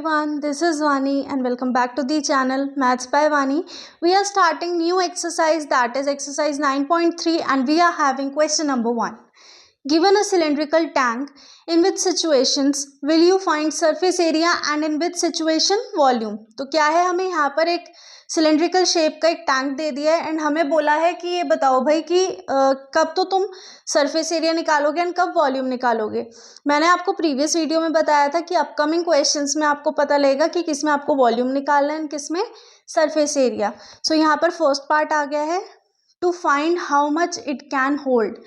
everyone, this is Vani and welcome back to the channel Maths by Vani. We are starting new exercise, that is exercise 9.3, and we are having question number 1. Given a cylindrical tank, in which situations will you find surface area and in which situation volume? तो क्या है, हमें यहाँ पर एक cylindrical shape का एक tank दे दिया है एंड हमें बोला है कि ये बताओ भाई कि कब तो तुम सरफेस एरिया निकालोगे एंड कब वॉल्यूम निकालोगे। मैंने आपको प्रीवियस वीडियो में बताया था कि अपकमिंग क्वेश्चंस में आपको पता लगेगा कि किस में आपको वॉल्यूम निकालना है एंड किस में सरफेस एरिया। सो यहाँ पर फर्स्ट पार्ट आ गया है, to find how much it can hold.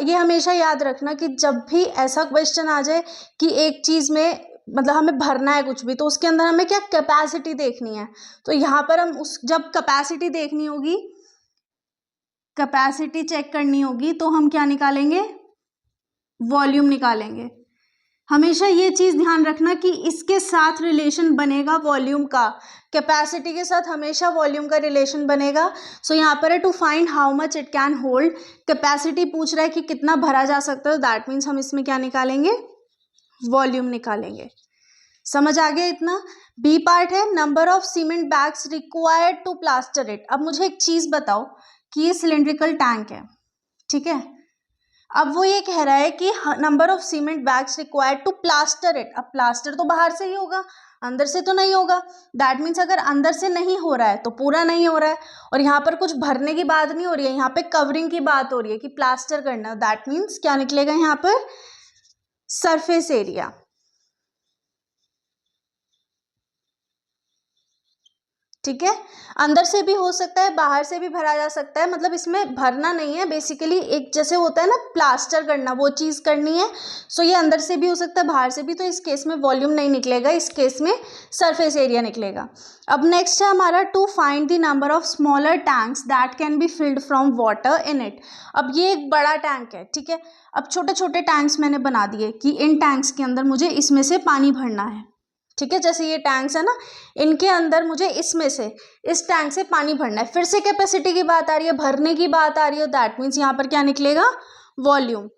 ये हमेशा याद रखना कि जब भी ऐसा क्वेश्चन आ जाए कि एक चीज़ में मतलब हमें भरना है कुछ भी, तो उसके अंदर हमें क्या कैपेसिटी देखनी है। तो यहाँ पर हम जब कैपेसिटी देखनी होगी, कैपेसिटी चेक करनी होगी, तो हम क्या निकालेंगे, वॉल्यूम निकालेंगे। हमेशा ये चीज़ ध्यान रखना कि इसके साथ रिलेशन बनेगा वॉल्यूम का, कैपेसिटी के साथ हमेशा वॉल्यूम का रिलेशन बनेगा। सो यहाँ पर है to find how much it can hold. Capacity पूछ रहा है कि कितना भरा जा सकता है, दैट मीन्स हम इसमें क्या निकालेंगे, वॉल्यूम निकालेंगे। समझ आ गया इतना। बी पार्ट है, number of cement bags required to plaster it. अब मुझे एक चीज़ बताओ कि ये सिलेंड्रिकल टैंक है, ठीक है। अब वो ये कह रहा है कि number of cement bags required to plaster it. अब प्लास्टर तो बाहर से ही होगा, अंदर से तो नहीं होगा। दैट मीन्स अगर अंदर से नहीं हो रहा है तो पूरा नहीं हो रहा है, और यहाँ पर कुछ भरने की बात नहीं हो रही है, यहाँ पे कवरिंग की बात हो रही है कि प्लास्टर करना। दैट मीन्स क्या निकलेगा यहाँ पर, सरफेस एरिया। ठीक है, अंदर से भी हो सकता है, बाहर से भी भरा जा सकता है, मतलब इसमें भरना नहीं है, बेसिकली एक जैसे होता है ना प्लास्टर करना, वो चीज़ करनी है। सो ये अंदर से भी हो सकता है, बाहर से भी। तो इस केस में वॉल्यूम नहीं निकलेगा, इस केस में सरफेस एरिया निकलेगा। अब नेक्स्ट है हमारा, to find the number of smaller tanks that can be filled from water in it. अब ये एक बड़ा टैंक है, ठीक है। अब छोटे छोटे टैंक्स मैंने बना दिए कि इन टैंक्स के अंदर मुझे इसमें से पानी भरना है, ठीक है। जैसे ये टैंक्स है ना, इनके अंदर मुझे इसमें से, इस टैंक से पानी भरना है। फिर से कैपेसिटी की बात आ रही है, भरने की बात आ रही है, दैट मीन्स यहाँ पर क्या निकलेगा, वॉल्यूम।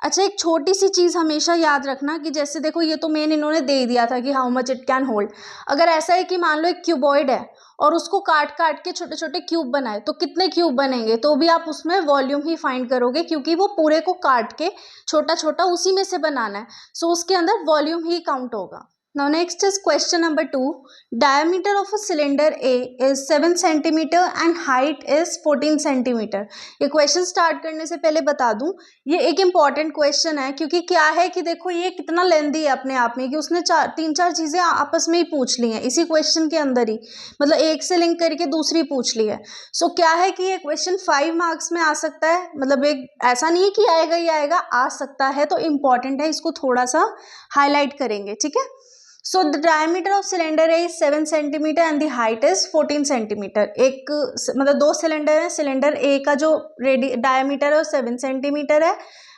अच्छा, एक छोटी सी चीज़ हमेशा याद रखना कि जैसे देखो ये तो मेन इन्होंने दे ही दिया था कि how much it can hold. अगर ऐसा है कि मान लो एक क्यूबॉइड है और उसको काट काट के छोटे छोटे क्यूब बनाए, तो कितने क्यूब बनेंगे, तो भी आप उसमें वॉल्यूम ही फाइंड करोगे, क्योंकि वो पूरे को काट के छोटा छोटा उसी में से बनाना है। सो उसके अंदर वॉल्यूम ही काउंट होगा। Now next is question number 2. Diameter of a cylinder A is 7 centimeter and height is 14 centimeter. ये क्वेश्चन स्टार्ट करने से पहले बता दूं, ये एक इम्पॉर्टेंट क्वेश्चन है, क्योंकि क्या है कि देखो ये कितना लेंदी है अपने आप में, कि उसने तीन चार चीज़ें आपस में ही पूछ ली हैं इसी क्वेश्चन के अंदर ही, मतलब एक से लिंक करके दूसरी पूछ ली है। सो क्या है कि ये क्वेश्चन 5 मार्क्स में आ सकता है, मतलब एक ऐसा नहीं है कि आएगा ही आएगा, आ सकता है, तो इम्पॉर्टेंट है, इसको थोड़ा सा हाईलाइट करेंगे, ठीक है। So the diameter of cylinder A is 7 centimeter and the height is 14 centimeter. एक मतलब दो सिलेंडर है, सिलेंडर A का जो डायमीटर है वो 7 सेंटीमीटर है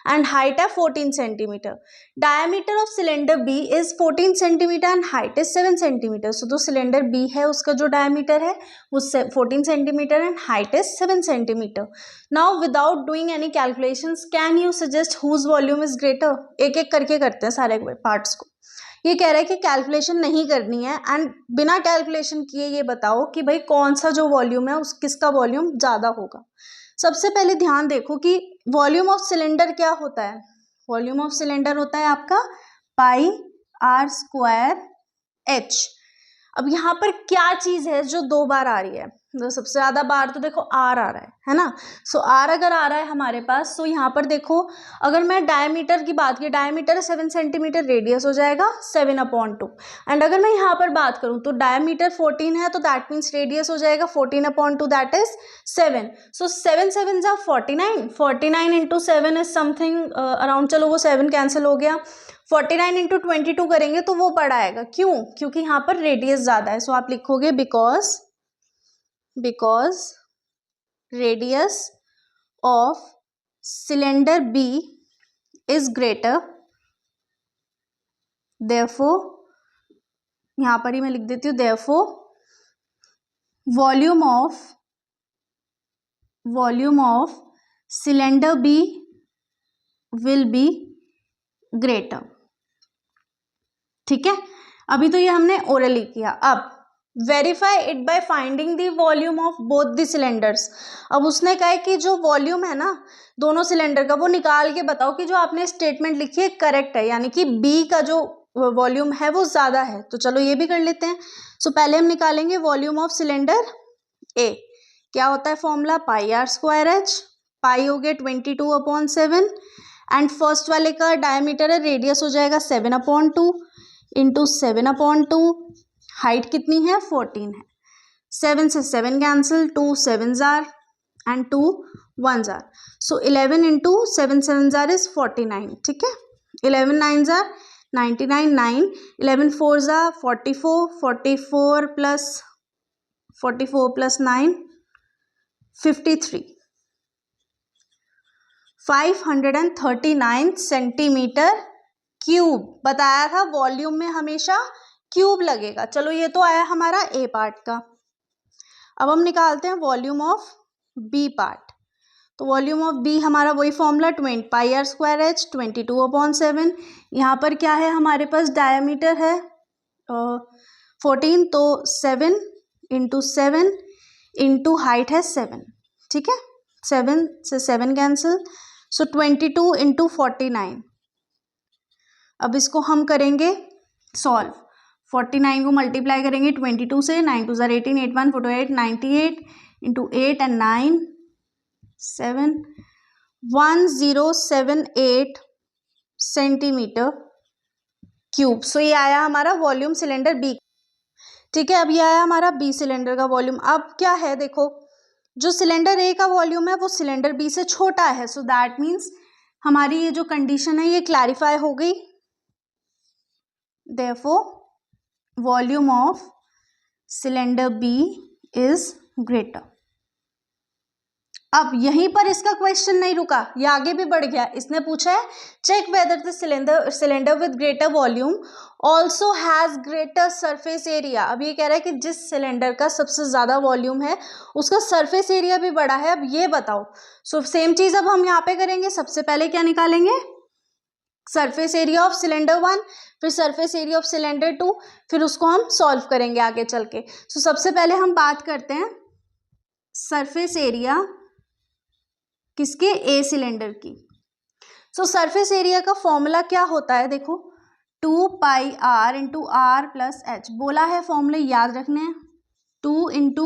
एंड हाइट है 14 centimetre. Diameter of cylinder B is 14 centimetre and height is 7 centimetre. So जो सिलेंडर B है उसका जो डायमीटर है वो 14 centimetre and height is 7 centimetre. Now without doing any calculations can you suggest whose volume is greater. एक एक करके करते हैं सारे पार्ट्स को। ये कह रहा है कि कैलकुलेशन नहीं करनी है एंड बिना कैलकुलेशन किए ये बताओ कि भाई कौन सा जो वॉल्यूम है उस किसका वॉल्यूम ज़्यादा होगा। सबसे पहले ध्यान देखो कि वॉल्यूम ऑफ सिलेंडर क्या होता है। वॉल्यूम ऑफ सिलेंडर होता है आपका पाई आर स्क्वायर एच। अब यहाँ पर क्या चीज़ है जो 2 बार आ रही है, तो सबसे ज़्यादा बार तो देखो आर आ रहा है ना। सो आर अगर आ रहा है हमारे पास, तो यहाँ पर देखो अगर मैं डायमीटर की बात की, डायमीटर 7 सेंटीमीटर, रेडियस हो जाएगा 7/2। एंड अगर मैं यहाँ पर बात करूँ तो डायमीटर 14 है, तो दैट मीन्स रेडियस हो जाएगा 14/2, दैट इज 7। सो 7 7 जा 49, 49 इंटू 7 इज समथिंग अराउंड, चलो वो 7 कैंसिल हो गया, 49 इंटू 22 करेंगे तो वो बड़ा आएगा। क्यों, क्योंकि यहाँ पर रेडियस ज़्यादा है। सो आप लिखोगे because radius of cylinder B is greater, therefore यहाँ पर ही मैं लिख देती हूँ, therefore volume of cylinder B will be greater. ठीक है, अभी तो ये हमने ओरली किया। अब verify it by finding the volume of both the cylinders. अब उसने कहा है कि जो वॉल्यूम है ना दोनों सिलेंडर का वो निकाल के बताओ कि जो आपने स्टेटमेंट लिखी है करेक्ट है, यानी कि बी का जो वॉल्यूम है वो ज़्यादा है। तो चलो ये भी कर लेते हैं। सो पहले हम निकालेंगे वॉल्यूम ऑफ सिलेंडर ए। क्या होता है formula, pi r square h. Pi हो गया 22/7 एंड फर्स्ट वाले का डायमीटर है, रेडियस हो जाएगा 7/2 इंटू 7/2। हाइट कितनी है 14 है। 7 से 7 cancel, 2 7s r and 2 1s r. So 11 into 7 7s r is 49। ठीक है, 11 9s r 99, 9 11 4s r 44, 44 plus 9 53, 539 centimetre cube. बताया था वॉल्यूम में हमेशा क्यूब लगेगा। चलो ये तो आया हमारा ए पार्ट का। अब हम निकालते हैं वॉल्यूम ऑफ बी पार्ट। तो वॉल्यूम ऑफ बी हमारा वही formula, pi r square h 22/7। यहाँ पर क्या है हमारे पास, डायमीटर है 14, तो 7 इंटू 7 इंटू हाइट है 7। ठीक है, 7 से 7 कैंसिल, सो 22 इंटू 49। अब इसको हम करेंगे सॉल्व। 49 को मल्टीप्लाई करेंगे 22 से, 9 2 ज़ार 18, 8 1 48, 98 इंटू 8 एंड 9 7 1078 सेंटीमीटर क्यूब। सो ये आया हमारा वॉल्यूम सिलेंडर बी। ठीक है, अब ये आया हमारा बी सिलेंडर का वॉल्यूम। अब क्या है देखो, जो सिलेंडर ए का वॉल्यूम है वो सिलेंडर बी से छोटा है। सो दैट मीन्स हमारी ये जो कंडीशन है ये क्लैरिफाई हो गई। Therefore volume of cylinder B is greater. अब यहीं पर इसका क्वेश्चन नहीं रुका, ये आगे भी बढ़ गया। इसने पूछा है check whether the cylinder with greater volume also has greater surface area. अब ये कह रहा है कि जिस सिलेंडर का सबसे ज्यादा वॉल्यूम है उसका सरफेस एरिया भी बड़ा है। अब ये बताओ। सो सेम चीज अब हम यहाँ पे करेंगे। सबसे पहले क्या निकालेंगे, सरफेस एरिया ऑफ सिलेंडर 1, फिर सरफेस एरिया ऑफ सिलेंडर 2, फिर उसको हम सॉल्व करेंगे आगे चल के। सो सबसे पहले हम बात करते हैं सरफेस एरिया किसके, ए सिलेंडर की। सो सरफेस एरिया का फॉर्मूला क्या होता है देखो, 2 pi r into r plus h. बोला है फॉर्मूले याद रखने हैं। 2 इंटू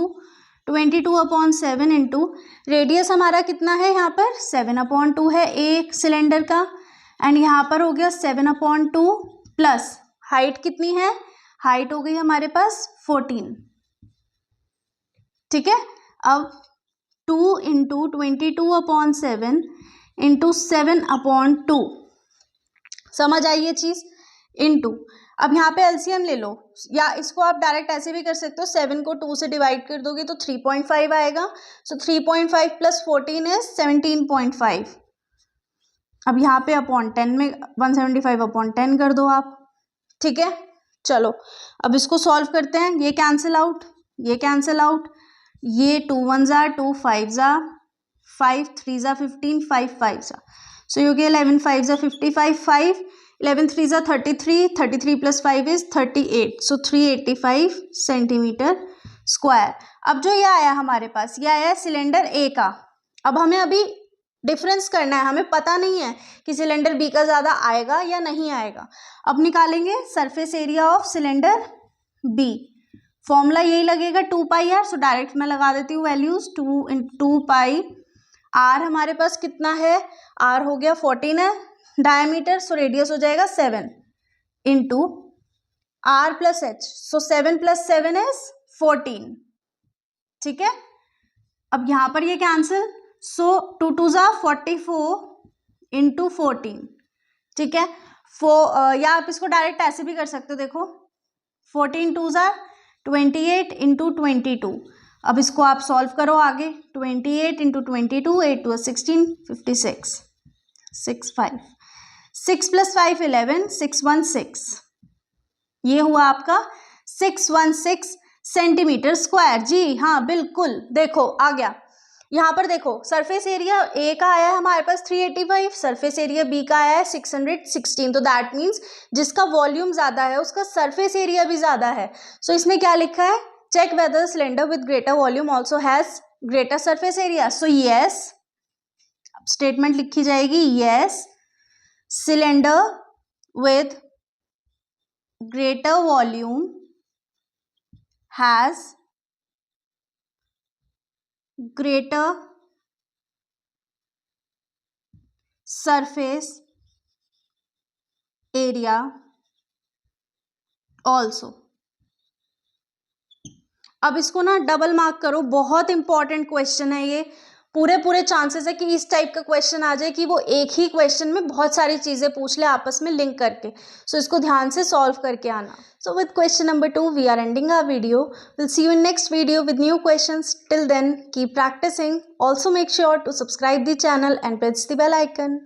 22/7 इंटू रेडियस हमारा कितना है यहाँ पर 7/2 है एक सिलेंडर का, एंड यहाँ पर हो गया 7/2 प्लस हाइट कितनी है, हाइट हो गई हमारे पास 14। ठीक है, अब 2 इंटू 22/7 इंटू 7/2, समझ आई ये चीज, इंटू। अब यहाँ पे एलसीएम ले लो, या इसको आप डायरेक्ट ऐसे भी कर सकते हो। 7 को 2 से डिवाइड कर दोगे तो 3.5 आएगा। सो 3.5 प्लस 14 इज 17.5। अब यहाँ पे अपॉन 10 में 175/10 कर दो आप। ठीक है, चलो अब इसको सॉल्व करते हैं। ये कैंसिल आउट, ये कैंसिल आउट, ये 2 1s are 2 5s are 5 3s are 15 5 5s are. So ये 11 5s are 55 5 11 3s are 33 33 plus 5 is 38। So 385 centimetre square. अब जो ये आया हमारे पास, ये आया सिलेंडर ए का। अब हमें अभी डिफरेंस करना है, हमें पता नहीं है कि सिलेंडर बी का ज़्यादा आएगा या नहीं आएगा। अब निकालेंगे surface area of cylinder B. Formula यही लगेगा 2 पाई आर। सो डायरेक्ट मैं लगा देती हूँ वैल्यूज। 2 पाई आर हमारे पास कितना है, आर हो गया 14 है डायमीटर, सो रेडियस हो जाएगा 7 into r plus h. So 7 plus 7 is 14। ठीक है, अब यहाँ पर ये cancel, so 2 2s are 44 into 14। ठीक है, या आप इसको डायरेक्ट ऐसे भी कर सकते हो। देखो 14 2s आर 28 इंटू 22। अब इसको आप सॉल्व करो आगे। 28 इंटू 22, 8 2 16 56 6 5 6 प्लस 5 11 616। ये हुआ आपका 616 सेंटीमीटर स्क्वायर। जी हाँ बिल्कुल, देखो आ गया। यहाँ पर देखो सरफेस एरिया ए का आया है हमारे पास 385, सरफेस एरिया बी का आया है 616, तो दैट मीन्स जिसका वॉल्यूम ज्यादा है उसका सरफेस एरिया भी ज्यादा है। सो इसने क्या लिखा है, check whether cylinder with greater volume also has greater surface area. So yes, statement लिखी जाएगी yes, cylinder with greater volume has greater surface area also। अब इसको ना डबल मार्क करो, बहुत इंपॉर्टेंट क्वेश्चन है ये। पूरे चांसेस है कि इस टाइप का क्वेश्चन आ जाए कि वो एक ही क्वेश्चन में बहुत सारी चीजें पूछ ले आपस में लिंक करके। सो इसको ध्यान से सॉल्व करके आना। So with question number 2 we are ending our video. Will see you in next video with new questions. Till then keep practicing. Also make sure to subscribe the channel and press the bell icon.